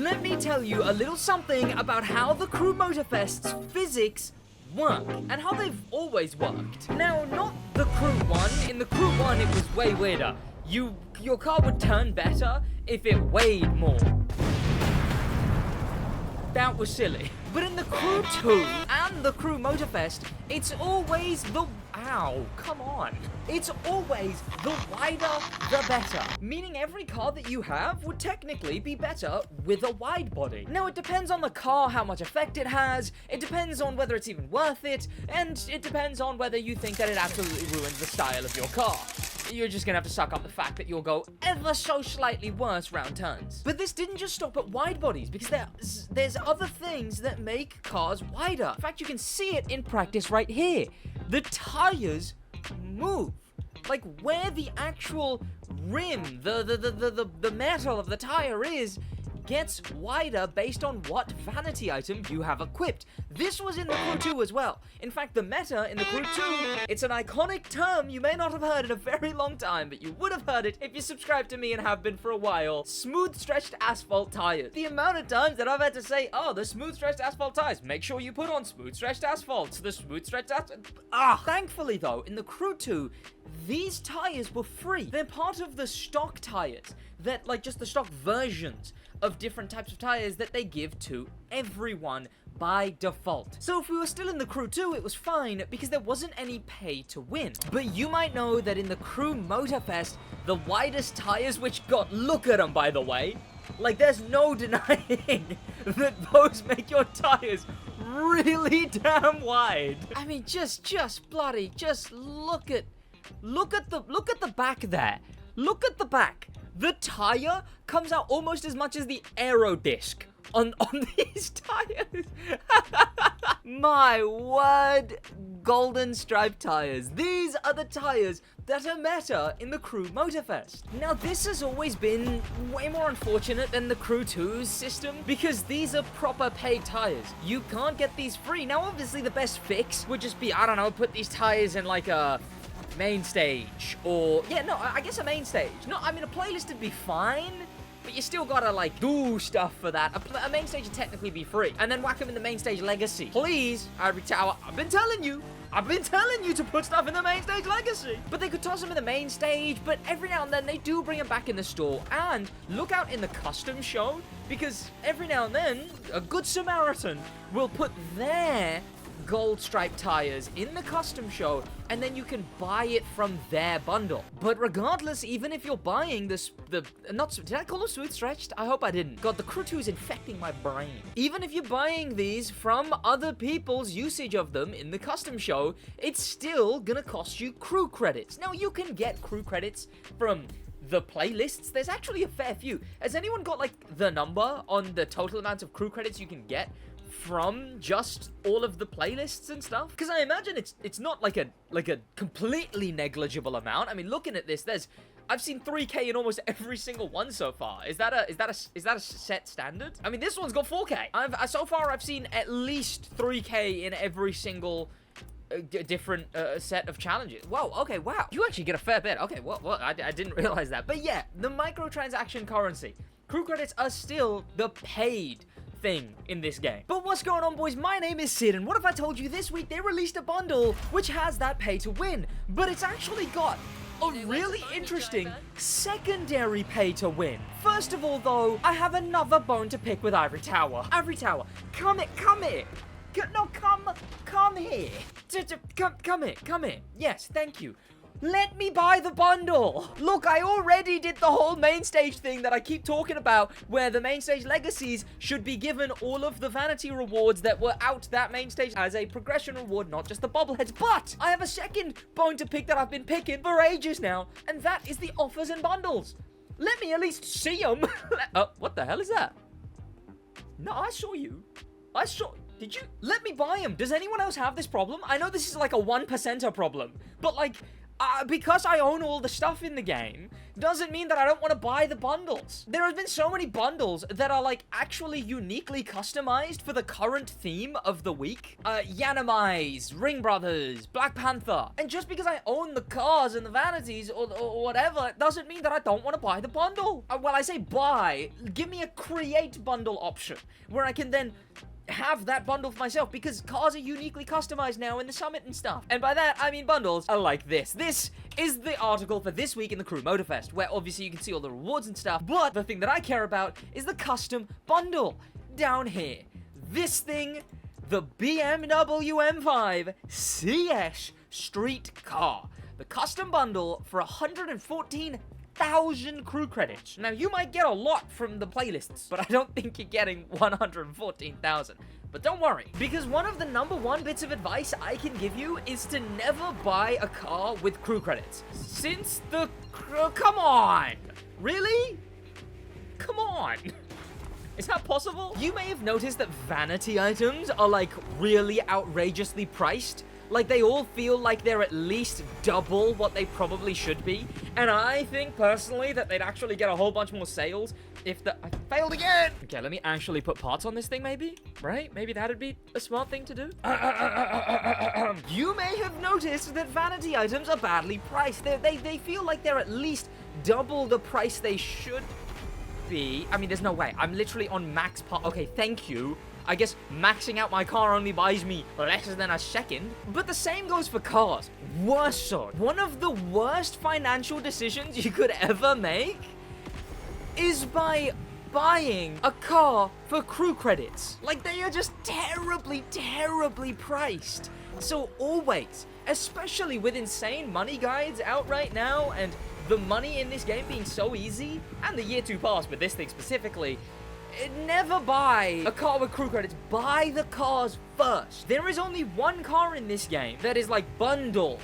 let me tell you a little something about how the Crew Motorfest's physics work, and how they've always worked. Now, not the Crew 1. In the Crew 1, it was way weirder. Your car would turn better if it weighed more. That was silly. But in the Crew 2 and the Crew Motorfest, it's always the... Ow, come on. It's always the wider, the better. Meaning every car that you have would technically be better with a wide body. Now, it depends on the car, how much effect it has, it depends on whether it's even worth it, and it depends on whether you think that it absolutely ruins the style of your car. You're just gonna have to suck up the fact that you'll go ever so slightly worse round turns. But this didn't just stop at wide bodies, because there's other things that make cars wider. In fact, you can see it in practice right here. The tires move. Like where the actual rim, the metal of the tire is, gets wider based on what vanity item you have equipped. This was in the Crew 2 as well. In fact, the meta in the Crew 2, it's an iconic term you may not have heard in a very long time, but you would have heard it if you subscribe to me and have been for a while. Smooth stretched asphalt tires. The amount of times that I've had to say, oh, the smooth stretched asphalt tires, make sure you put on smooth stretched asphalt. The smooth stretched asphalt. Thankfully though, in the Crew 2, these tires were free. They're part of the stock tires, that like just the stock versions of different types of tires that they give to everyone by default. So if we were still in the Crew 2, it was fine because there wasn't any pay to win. But you might know that in the Crew Motorfest, the widest tires, which got, look at them by the way, like there's no denying that those make your tires really damn wide. I mean, just look at the back there. Look at the back. The tire comes out almost as much as the aero disc on these tires. My word, golden striped tires. These are the tires that are meta in the Crew Motorfest. Now, this has always been way more unfortunate than the Crew 2's system because these are proper paid tires. You can't get these free. Now, obviously, the best fix would just be, I don't know, put these tires in like a main stage, or I guess a main stage. No, I mean a playlist would be fine, but you still gotta like do stuff for that. A main stage would technically be free, and then whack them in the main stage legacy. Please, Ivory Tower, I've been telling you to put stuff in the main stage legacy. But they could toss them in the main stage, but every now and then they do bring them back in the store. And look out in the custom show, because every now and then a good Samaritan will put their gold striped tires in the custom show, and then you can buy it from their bundle. But regardless, even if you're buying did I call them smooth stretched? I hope I didn't. God, the Crew 2 is infecting my brain. Even if you're buying these from other people's usage of them in the custom show, it's still gonna cost you crew credits. Now, you can get crew credits from the playlists. There's actually a fair few. Has anyone got like the number on the total amount of crew credits you can get from just all of the playlists and stuff? Because I imagine it's not like a completely negligible amount. I mean, looking at this, I've seen 3K in almost every single one so far. Is that a set standard? I mean, this one's got 4K. So far I've seen at least 3K in every single different set of challenges. Whoa, okay, wow. You actually get a fair bit. Okay, well, I didn't realize that. But yeah, the microtransaction currency. Crew credits are still the paid thing in this game. But what's going on, boys? My name is Sid, and what if I told you this week they released a bundle which has that pay to win, but it's actually got a really interesting secondary pay to win. First of all, though, I have another bone to pick with Ivory Tower. Ivory Tower, come here. Come here. Come here. Yes, thank you. Let me buy the bundle. Look, I already did the whole main stage thing that I keep talking about, where the main stage legacies should be given all of the vanity rewards that were out that main stage as a progression reward, not just the bobbleheads. But I have a second bone to pick that I've been picking for ages now, and that is the offers and bundles. Let me at least see them. What the hell is that? No, I saw you. Did you? Let me buy them. Does anyone else have this problem? I know this is like a 1%er problem, but like, because I own all the stuff in the game, doesn't mean that I don't want to buy the bundles. There have been so many bundles that are, like, actually uniquely customized for the current theme of the week. Yanamize, Ring Brothers, Black Panther. And just because I own the cars and the vanities or whatever, doesn't mean that I don't want to buy the bundle. Well, I say buy, give me a create bundle option, where I can then have that bundle for myself, because cars are uniquely customized now in the summit and stuff. And by that, I mean bundles are like this. This is the article for this week in the Crew Motorfest, where obviously you can see all the rewards and stuff, but the thing that I care about is the custom bundle down here. This thing, the BMW M5 CS street car. The custom bundle for 114,000 crew credits. Now, you might get a lot from the playlists, but I don't think you're getting 114,000. But don't worry, because one of the #1 bits of advice I can give you is to never buy a car with crew credits. Since the come on! Really? Come on! Is that possible? You may have noticed that vanity items are, like, really outrageously priced. Like, they all feel like they're at least double what they probably should be. And I think, personally, that they'd actually get a whole bunch more sales if the... I failed again! Okay, let me actually put parts on this thing, maybe? Right? Maybe that'd be a smart thing to do? You may have noticed that vanity items are badly priced. They feel like they're at least double the price they should be. I mean, there's no way. I'm literally on max part. Okay, thank you. I guess maxing out my car only buys me less than a second. But the same goes for cars. Worse so. One of the worst financial decisions you could ever make is by buying a car for crew credits. Like, they are just terribly, terribly priced. So always, especially with insane money guides out right now, and the money in this game being so easy, and the year 2 pass with this thing specifically, never buy a car with crew credits. Buy the cars first. There is only one car in this game that is, like, bundled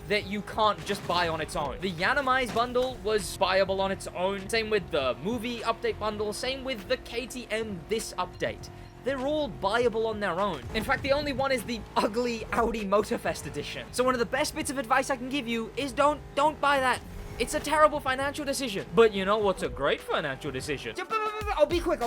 that you can't just buy on its own. The Yanamize bundle was buyable on its own. Same with the movie update bundle. Same with the KTM this update. They're all buyable on their own. In fact, the only one is the ugly Audi Motorfest edition. So one of the best bits of advice I can give you is don't buy that. It's a terrible financial decision. But you know what's a great financial decision? I'll be quick.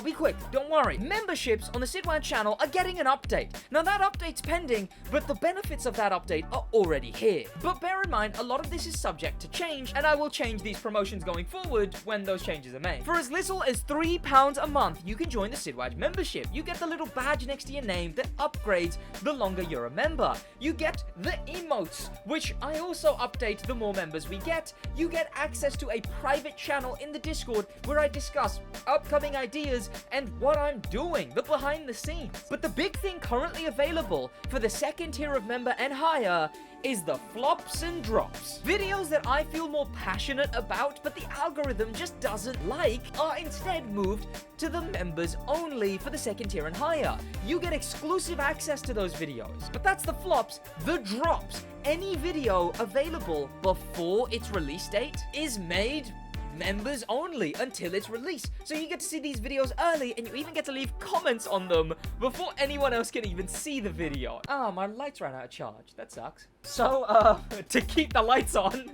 Don't worry. Memberships on the SidWaj channel are getting an update. Now, that update's pending, but the benefits of that update are already here. But bear in mind, a lot of this is subject to change, and I will change these promotions going forward when those changes are made. For as little as £3 a month, you can join the SidWaj membership. You get the little badge next to your name that upgrades the longer you're a member. You get the emotes, which I also update the more members we get. You get access to a private channel in the Discord where I discuss upcoming ideas and what I'm doing, the behind the scenes. But the big thing currently available for the second tier of member and higher is the flops and drops. Videos that I feel more passionate about, but the algorithm just doesn't like, are instead moved to the members only for the second tier and higher. You get exclusive access to those videos. But that's the flops. The drops. Any video available before its release date is made members only until its release. So you get to see these videos early, and you even get to leave comments on them before anyone else can even see the video. Oh, my lights ran out of charge. That sucks. So, to keep the lights on,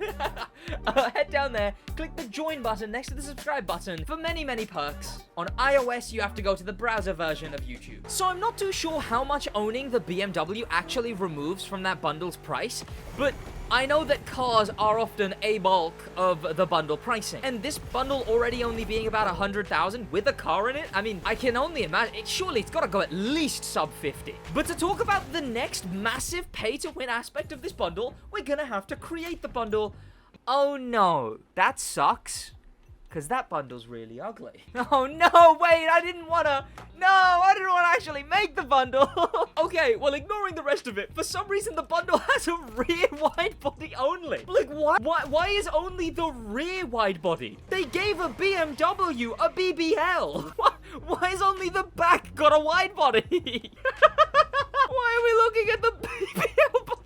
head down there, click the join button next to the subscribe button for many, many perks. On iOS, you have to go to the browser version of YouTube. So I'm not too sure how much owning the BMW actually removes from that bundle's price, but I know that cars are often a bulk of the bundle pricing. And this bundle already only being about 100,000 with a car in it, I mean, I can only imagine, surely it's gotta go at least sub 50. But to talk about the next massive pay-to-win aspect of this bundle, we're gonna have to create the bundle. Oh no, that sucks. Because that bundle's really ugly. Oh no, wait, I didn't want to actually make the bundle. Okay, well, ignoring the rest of it, for some reason the bundle has a rear wide body only. Like, why is only the rear wide body? They gave a BMW a BBL. Why is only the back got a wide body? Why are we looking at the BBL bundle?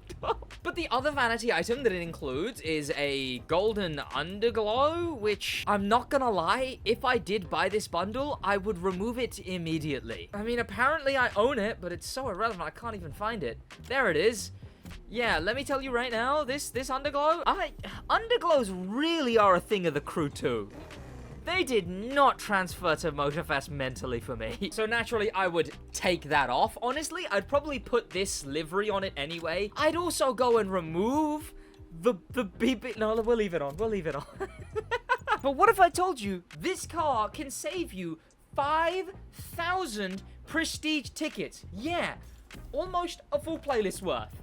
But the other vanity item that it includes is a golden underglow, which I'm not gonna lie, if I did buy this bundle, I would remove it immediately. I mean, apparently I own it, but it's so irrelevant I can't even find it. There it is. Yeah, let me tell you right now, this underglow, underglows really are a thing of the Crew 2. They did not transfer to Motorfest mentally for me. So naturally, I would take that off. Honestly, I'd probably put this livery on it anyway. I'd also go and remove the BB... No, we'll leave it on. We'll leave it on. But what if I told you this car can save you 5,000 prestige tickets? Yeah, almost a full playlist worth.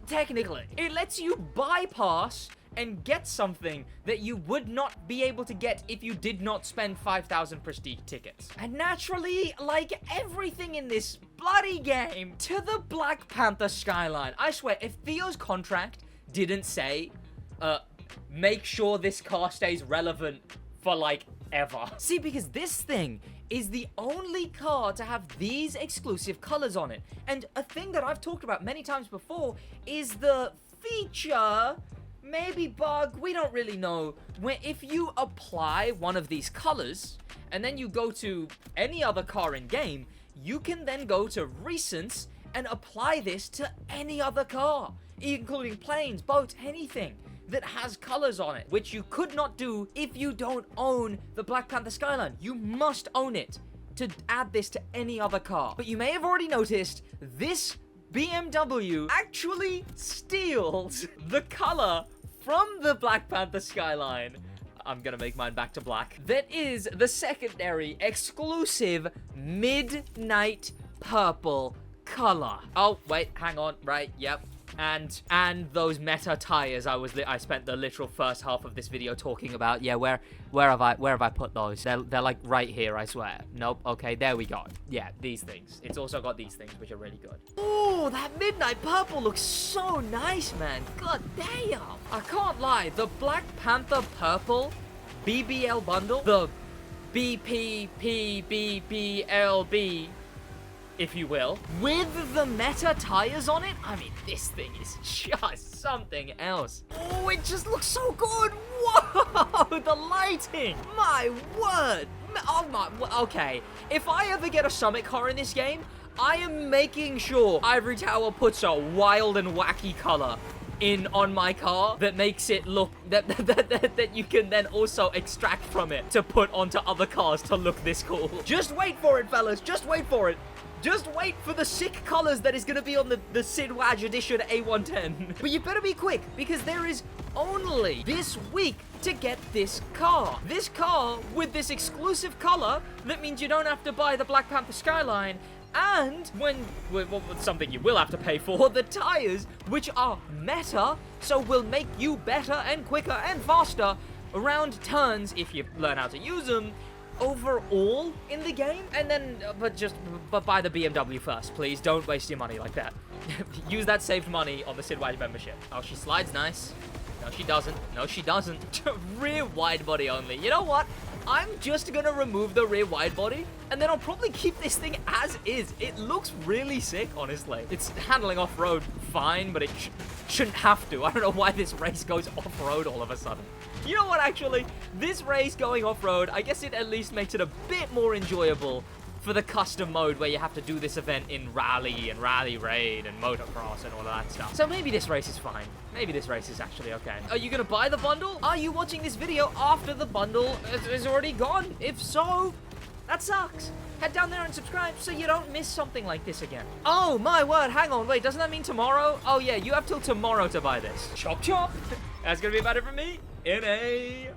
Technically. It lets you bypass and get something that you would not be able to get if you did not spend 5,000 prestige tickets. And naturally, like everything in this bloody game, to the Black Panther skyline. I swear, if Theo's contract didn't say, make sure this car stays relevant for, like, ever. See, because this thing is the only car to have these exclusive colors on it. And a thing that I've talked about many times before is the feature... maybe bug, we don't really know, where if you apply one of these colors and then you go to any other car in game, you can then go to recents and apply this to any other car, including planes, boats, anything that has colors on it, which you could not do if you don't own the Black Panther skyline. You must own it to add this to any other car. But you may have already noticed this BMW actually steals the color from the Black Panther skyline. I'm gonna make mine back to black. That is the secondary exclusive midnight purple color. Oh, wait, hang on. Right, yep. And those meta tires I spent the literal first half of this video talking about. Yeah, where have I put those? They're like right here, I swear. Nope. Okay, there we go. Yeah, these things. It's also got these things, which are really good. Oh, that midnight purple looks so nice, man. God damn. I can't lie. The Black Panther purple BBL bundle, the BPPBBLB, if you will, with the meta tires on it. I mean, this thing is just something else. Oh, it just looks so good. Whoa, the lighting. My word. Oh my, okay. If I ever get a Summit car in this game, I am making sure Ivory Tower puts a wild and wacky color on my car that makes it look, that you can then also extract from it to put onto other cars to look this cool. Just wait for it, fellas. Just wait for it. Just wait for the sick colors that is going to be on the SidWaj edition A110. But you better be quick, because there is only this week to get this car. This car with this exclusive color, that means you don't have to buy the Black Panther skyline. And something you will have to pay for, the tires, which are meta, so will make you better and quicker and faster around turns if you learn how to use them. Overall in the game, and then but buy the BMW first, please. Don't waste your money like that. Use that saved money on the SidWaj membership. Oh, she slides nice. No, she doesn't. No, she doesn't. Rear wide body only. You know what? I'm just gonna remove the rear wide body, and then I'll probably keep this thing as is. It looks really sick, honestly. It's handling off-road fine, but it shouldn't have to. I don't know why this race goes off-road all of a sudden. You know what, actually? This race going off-road, I guess it at least makes it a bit more enjoyable for the custom mode where you have to do this event in rally and rally raid and motocross and all of that stuff. So maybe this race is fine. Maybe this race is actually okay. Are you gonna buy the bundle? Are you watching this video after the bundle is already gone? If so, that sucks. Head down there and subscribe so you don't miss something like this again. Oh my word, hang on, wait, doesn't that mean tomorrow? Oh yeah, you have till tomorrow to buy this. Chop chop. That's gonna be about it from me in a